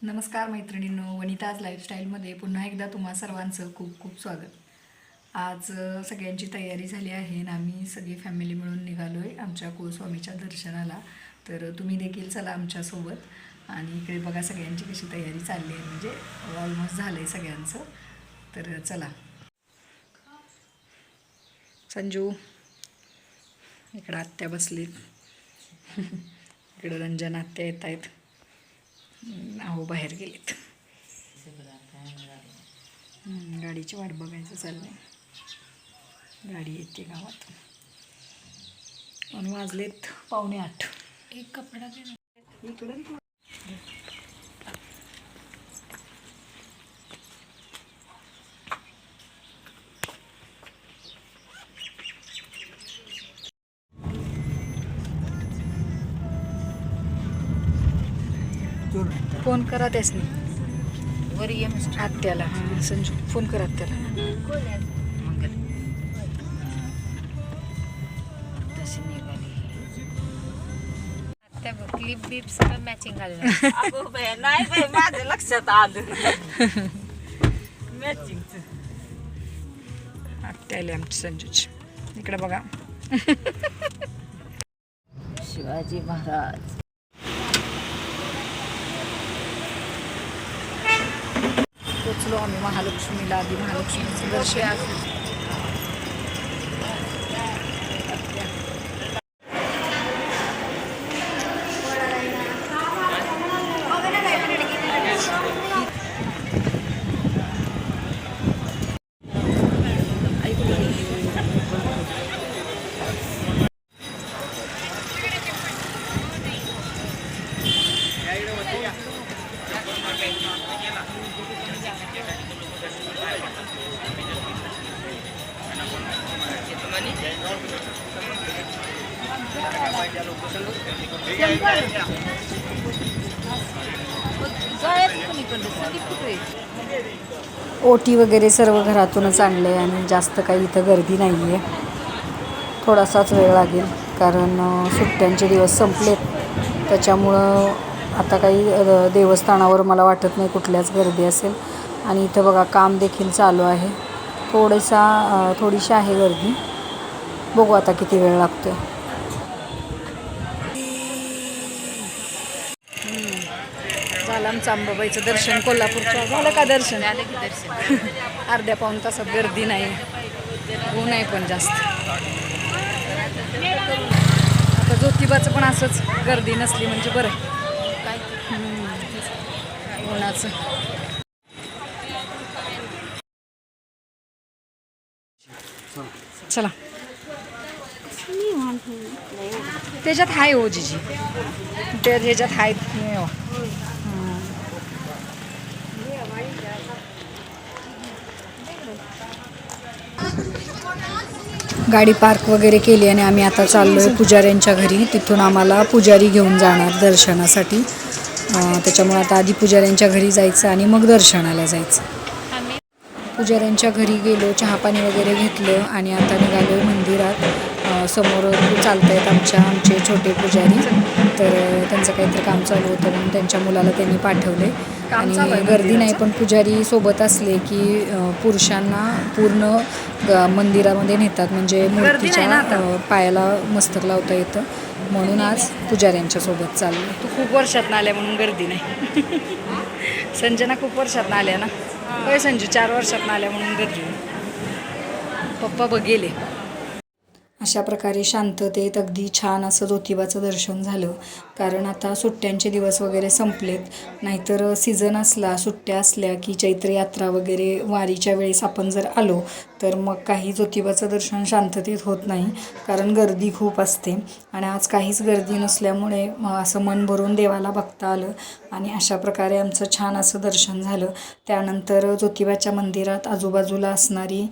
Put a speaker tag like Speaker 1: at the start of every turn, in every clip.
Speaker 1: नमस्कार मैत्रिणींनो, वनिताज लाईफस्टाईलमध्ये पुन्हा एकदा तुम्हा सर्वांचं खूप खूप स्वागत. आज सगळ्यांची तयारी झाली आहे आणि आम्ही सगळी फॅमिली मिळून निघालो आहे आमच्या कुलस्वामीच्या दर्शनाला. तर तुम्ही देखील चला आमच्यासोबत. आणि इकडे बघा सगळ्यांची कशी तयारी चालली आहे, म्हणजे ऑलमोस्ट झालं आहे सगळ्यांचं. तर चला. संजू इकडं आत्या बसलीत, इकडं रंजना आत्या येत आहेत, अहो बाहेर गेलेत. गाडीची वाट बघायचं चाललंय, गाडी येते गावात. आणि वाजलेत 7:45.
Speaker 2: एक कपडा दे ना
Speaker 1: इकडं. फोन करा त्यासनी,
Speaker 2: वर ये
Speaker 1: आत्याला. संजू फोन करा आत्याला.
Speaker 2: मंगल तशी निघाली त्या क्लिप बीप सगळं मॅचिंग घाललं.
Speaker 3: अगो बाई, नाही बाई, माझ्या लक्षात आलं मॅचिंगचं.
Speaker 1: आत्या आली आमची संजूची. इकडे बघा.
Speaker 3: शिवाजी महाराज.
Speaker 1: पोचलो आम्ही महालक्ष्मीला. आधी महालक्ष्मीचं दर्शन. ओटी वगैरे सर्व घरातूनच आणले आणि जास्त काही इथं गर्दी नाही आहे. थोडासाच वेळ लागेल कारण सुट्ट्यांचे दिवस संपलेत, त्याच्यामुळं आता काही देवस्थानावर मला वाटत नाही कुठल्याच गर्दी असेल. आणि इथं बघा काम देखील चालू आहे. थोडीशी आहे गर्दी. बघू आता किती वेळ लागतोय. झालं आमचं अंबाबाईचं दर्शन कोल्हापूरचं. झालं का दर्शन?
Speaker 2: झालं की दर्शन.
Speaker 1: अर्ध्या पाऊण तासात गर्दी नाही, ऊन आहे पण जास्त. आता ज्योतिबाचं पण असंच, गर्दी नसली म्हणजे बरं.
Speaker 2: काय
Speaker 1: उन्हाचं. चला. त्याच्यात हाय हो जीजी, त्या ह्याच्यात आहेत. गाडी पार्क वगैरे केली आणि आम्ही आता चाललो आहे पुजाऱ्यांच्या घरी. तिथून आम्हाला पुजारी घेऊन जाणार दर्शनासाठी. त्याच्यामुळे आता आधी पुजाऱ्यांच्या घरी जायचं आणि मग दर्शनाला जायचं. पुजाऱ्यांच्या घरी गेलो, चहापाणी वगैरे घेतलं आणि आता निघालो मंदिरात. समोर चालत आहेत आमचे छोटे पुजारी. तर त्यांचं काहीतरी काम चालू होतं म्हणून त्यांच्या मुलाला त्यांनी पाठवले. आणि गर्दी नाही, पण पुजारी सोबत असले की पुरुषांना पूर्ण मंदिरामध्ये नेतात, म्हणजे मूर्तीच्या पायाला मस्तक लावता येतं. म्हणून आज पुजाऱ्यांच्या सोबत चाललो. तू खूप वर्षात आल्या म्हणून गर्दी नाही. संजना खूप वर्षात आल्या ना. होय संजू, 4 वर्षात आल्या म्हणून गर्दी. पप्पा बघेले. अशा प्रकारे शांततेत अगदी छान असं ज्योतिबाचं दर्शन झालं. कारण आता सुट्ट्यांचे दिवस वगैरे संपलेत. नाहीतर सीझन असला, सुट्ट्या असल्या की चैत्र यात्रा वगैरे वारीच्या वेळेस आपण जर आलो तर मग काही ज्योतिबाचं दर्शन शांततेत होत नाही, कारण गर्दी खूप असते. आणि आज काहीच गर्दी नसल्यामुळे असं मन भरून देवाला बघता आलं आणि अशा प्रकारे आमचं छान असं दर्शन झालं. त्यानंतर ज्योतिबाच्या मंदिरात आजूबाजूला असणारी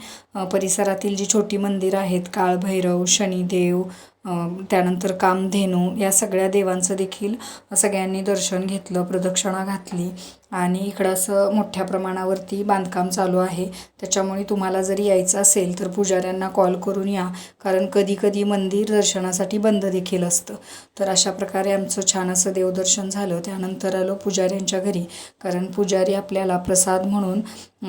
Speaker 1: परिसरातील जी छोटी मंदिरं आहेत, काळभैरव, शनिदेव, त्यानंतर कामधेनू या सगळ्या देवांचं देखील सगळ्यांनी दर्शन घेतलं, प्रदक्षिणा घातली. आणि इकडं असं मोठ्या प्रमाणावरती बांधकाम चालू आहे. त्याच्यामुळे तुम्हाला जरी यायचं असेल तर पुजाऱ्यांना कॉल करून या, कारण कधी कधी मंदिर दर्शनासाठी बंद देखील असतं. तर अशा प्रकारे आमचं छान असं देवदर्शन झालं. त्यानंतर आलो पुजाऱ्यांच्या घरी, कारण पुजारी आपल्याला प्रसाद म्हणून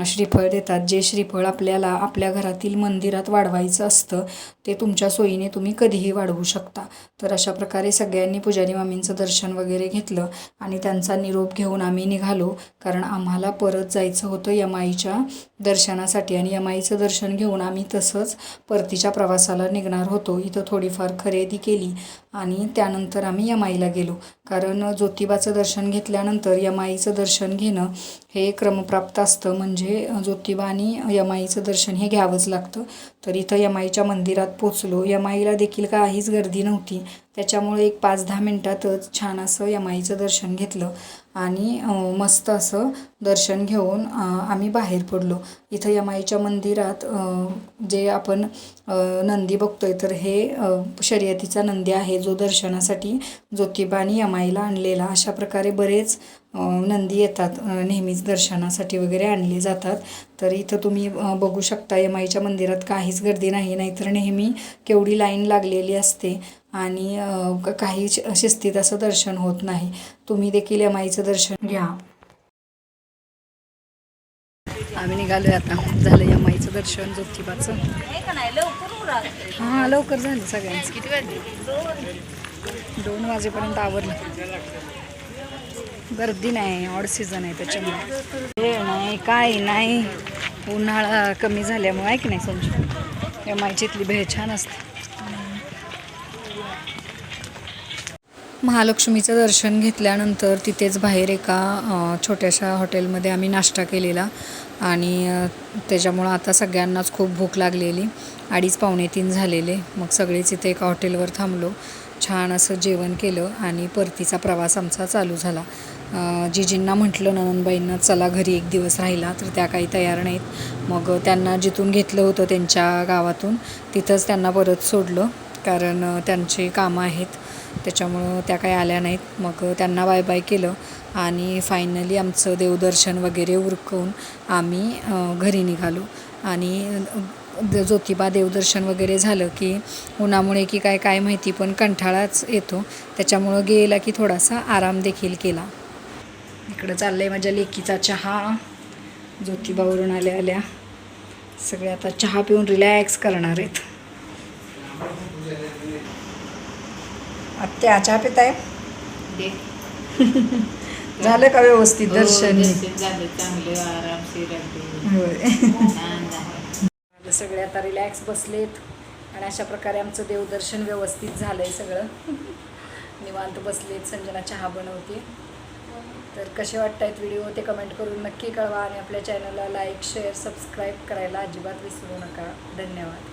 Speaker 1: श्रीफळ देतात. जे श्रीफळ आपल्याला आपल्या घरातील मंदिरात वाढवायचं असतं ते तुमच्या सोयीने तुम्ही कधीही वाढवू शकता. तर अशा प्रकारे सगळ्यांनी पुजारी मामींचं दर्शन वगैरे घेतलं आणि त्यांचा निरोप घेऊन आम्ही निघालो, कारण आम्हाला परत जायचं होतं यमाईच्या दर्शनासाठी. आणि यमाईचं दर्शन घेऊन आम्ही तसंच परतीच्या प्रवासाला निघणार होतो. इथं थोडीफार खरेदी केली आणि त्यानंतर आम्ही यमाईला गेलो, कारण ज्योतिबाचं दर्शन घेतल्यानंतर यमाईचं दर्शन घेणं हे क्रमप्राप्त असतं. म्हणजे ज्योतिबा आणि यमाईचं दर्शन हे घ्यावंच लागतं. तर इथं यमाईच्या मंदिरात पोचलो. यमाईला देखील काहीच गर्दी नव्हती, त्याच्यामुळे एक 5-10 मिनटातच छान असं यमाईचं दर्शन घेतलं आणि मस्त असं दर्शन घेऊन आम्ही बाहेर पडलो. इथं यमाईच्या मंदिरात जे आपण नंदी बघतोय, तर हे शर्यतीचा नंदी आहे, जो दर्शनासाठी ज्योतिबा आणि यमाईला आणलेला. अशा प्रकारे बरेच नंदी येतात, नेहमीच दर्शनासाठी वगैरे आणले जातात. तर इथं तुम्ही बघू शकता यमाईच्या मंदिरात काहीच गर्दी नाही, नाहीतर नेहमी केवढी लाईन लागलेली असते आणि काही शिस्तीत असं दर्शन होत नाही. तुम्ही देखील यमाईचं दर्शन घ्या. आम्ही निघालोय आता. झालं यमाईचं दर्शन, ज्योतिबाचं. हां, लवकर झालं सगळ्यांचं.
Speaker 2: किती वाजले?
Speaker 1: 2 वाजेपर्यंत आवरलं. गर्दी नाही, ऑड सीझन आहे त्याच्यामुळे. वेळ नाही, काय नाही, उन्हाळा कमी झाल्यामुळे आहे की नाही समजू. यमाईची इथली भेळ छान असते. महालक्ष्मीचं दर्शन घेतल्यानंतर तिथेच बाहेर एका छोट्याशा हॉटेलमध्ये आम्ही नाश्ता केलेला आणि त्याच्यामुळं आता सगळ्यांनाच खूप भूक लागलेली. 2:30-3 झालेले. मग सगळेच इथे एका हॉटेलवर थांबलो, छान असं जेवण केलं आणि परतीचा प्रवास आमचा चालू झाला. जिजींना म्हटलं ननंदबाईंना चला घरी एक दिवस राहिला, तर त्या काही तयार नाहीत. मग त्यांना जिथून घेतलं होतं त्यांच्या गावातून तिथंच त्यांना परत सोडलं, कारण त्यांची कामं आहेत, त्याच्यामुळं त्या काही आल्या नाहीत. मग त्यांना बाय बाय केलं आणि फायनली आमचं देवदर्शन वगैरे उरकून आम्ही घरी निघालो. आणि ज्योतिबा देवदर्शन वगैरे झालं की उन्हामुळे की काय माहिती पण कंटाळाच येतो, त्याच्यामुळं गेला की थोडासा आराम देखील केला. इकडं चाललं आहे माझ्या लेकीचा चहा. ज्योतिबावरून आल्या सगळे आता चहा पिऊन रिलॅक्स करणार आहेत. आत्या चहा पिताय? झालं का व्यवस्थित दर्शन?
Speaker 3: झालं चांगलं, आरामशीर अगदी.
Speaker 1: होय. सगळे आता रिलॅक्स बसलेत आणि अशा प्रकारे आमचं देवदर्शन व्यवस्थित झालंय सगळं. निवांत बसलेत. संजना चहा बनवते. तर कसे वाटतायत व्हिडिओ ते कमेंट करून नक्की कळवा आणि आपल्या चॅनलला लाईक, शेअर, सबस्क्राईब करायला अजिबात विसरू नका. धन्यवाद.